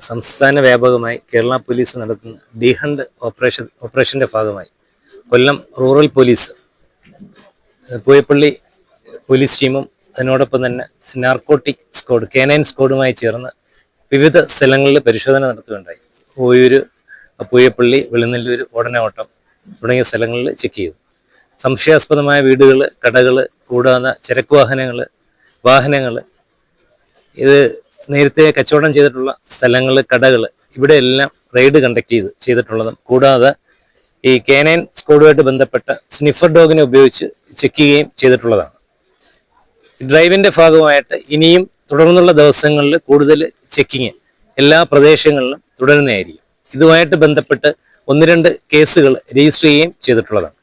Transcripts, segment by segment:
സംസ്ഥാന വ്യാപകമായി കേരള പോലീസ് നടത്തുന്ന ഡി ഹണ്ട് ഓപ്പറേഷൻ്റെ ഭാഗമായി കൊല്ലം റൂറൽ പോലീസ് പൂയപ്പള്ളി പോലീസ് ടീമും അതിനോടൊപ്പം തന്നെ നാർക്കോട്ടിക് സ്ക്വാഡ് K9 സ്ക്വാഡുമായി ചേർന്ന് വിവിധ സ്ഥലങ്ങളിൽ പരിശോധന നടത്തുകയുണ്ടായി. ഓയൂർ, പൂയപ്പള്ളി, വെളുന്നല്ലൂർ, ഓടനവട്ടം തുടങ്ങിയ സ്ഥലങ്ങളിൽ ചെക്ക് ചെയ്തു. സംശയാസ്പദമായ വീടുകൾ, കടകൾ, കൂടാതെ ചരക്ക് വാഹനങ്ങൾ, ഇത് നേരത്തെ കച്ചവടം ചെയ്തിട്ടുള്ള സ്ഥലങ്ങൾ, കടകൾ, ഇവിടെ എല്ലാം റെയ്ഡ് കണ്ടക്ട് ചെയ്തിട്ടുള്ളതും കൂടാതെ ഈ K9 സ്ക്വാഡുമായിട്ട് ബന്ധപ്പെട്ട സ്നിഫർ ഡോഗിനെ ഉപയോഗിച്ച് ചെക്ക് ചെയ്യുകയും ചെയ്തിട്ടുള്ളതാണ്. ഡ്രൈവിൻ്റെ ഭാഗമായിട്ട് ഇനിയും തുടർന്നുള്ള ദിവസങ്ങളിൽ കൂടുതൽ ചെക്കിങ് എല്ലാ പ്രദേശങ്ങളിലും തുടരുന്നതായിരിക്കും. ഇതുമായിട്ട് ബന്ധപ്പെട്ട് 1-2 കേസുകൾ രജിസ്റ്റർ ചെയ്യുകയും ചെയ്തിട്ടുള്ളതാണ്.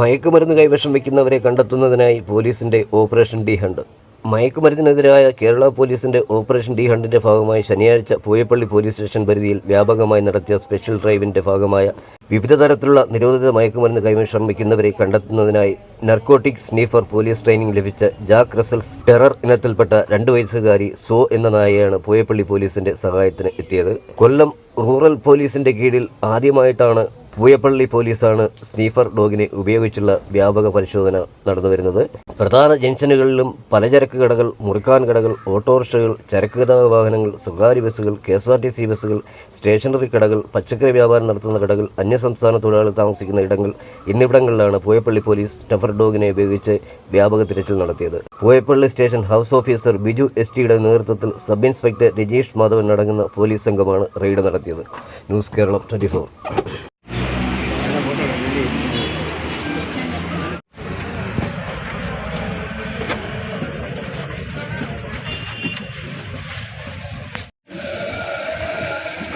മയക്കുമരുന്ന് കൈവശം വയ്ക്കുന്നവരെ കണ്ടെത്തുന്നതിനായി പോലീസിന്റെ ഓപ്പറേഷൻ ഡി ഹണ്ട്. മയക്കുമരുന്നിനെതിരായ കേരള പോലീസിന്റെ ഓപ്പറേഷൻ ഡി ഹണ്ടിന്റെ ഭാഗമായി ശനിയാഴ്ച പൂയപ്പള്ളി പോലീസ് സ്റ്റേഷൻ പരിധിയിൽ വ്യാപകമായി നടത്തിയ സ്പെഷ്യൽ ഡ്രൈവിന്റെ ഭാഗമായ വിവിധ തരത്തിലുള്ള നിരോധിത മയക്കുമരുന്ന് കൈവശം വയ്ക്കുന്നവരെ കണ്ടെത്തുന്നതിനായി നർക്കോട്ടിക് സ്നീഫർ പോലീസ് ട്രെയിനിംഗ് ലഭിച്ച ജാക്ക് റസൽസ് ടെറർ ഇനത്തിൽപ്പെട്ട 2 വയസ്സുകാരി സോ എന്ന നായയാണ് പൂയപ്പള്ളി പോലീസിന്റെ സഹായത്തിന് എത്തിയത്. കൊല്ലം റൂറൽ പോലീസിന്റെ കീഴിൽ ആദ്യമായിട്ടാണ് പൂയപ്പള്ളി പോലീസാണ് സ്നീഫർ ഡോഗിനെ ഉപയോഗിച്ചുള്ള വ്യാപക പരിശോധന നടന്നുവരുന്നത്. പ്രധാന ജംഗ്ഷനുകളിലും പലചരക്ക് കടകൾ, മുറുക്കാൻ കടകൾ, ഓട്ടോറിക്ഷകൾ, ചരക്ക് ഗതാഗത വാഹനങ്ങൾ, സ്വകാര്യ ബസ്സുകൾ, KSRTC ബസ്സുകൾ, സ്റ്റേഷനറി കടകൾ, പച്ചക്കറി വ്യാപാരം നടത്തുന്ന കടകൾ, അന്യസംസ്ഥാന തൊഴിലാളികൾ താമസിക്കുന്ന ഇടങ്ങൾ എന്നിവിടങ്ങളിലാണ് പൂയപ്പള്ളി പോലീസ് സ്നഫർ ഡോഗിനെ ഉപയോഗിച്ച് വ്യാപക തിരച്ചിൽ നടത്തിയത്. Pooyappally station house officer Biju STയുടെ നേതൃത്വത്തിൽ സബ് ഇൻസ്പെക്ടർ രജീഷ് മാധവൻ അടങ്ങുന്ന പോലീസ് സംഘമാണ് റെയ്ഡ് നടത്തിയത്. News Keralam 24.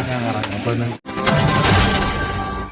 Yang ngarang apa nih?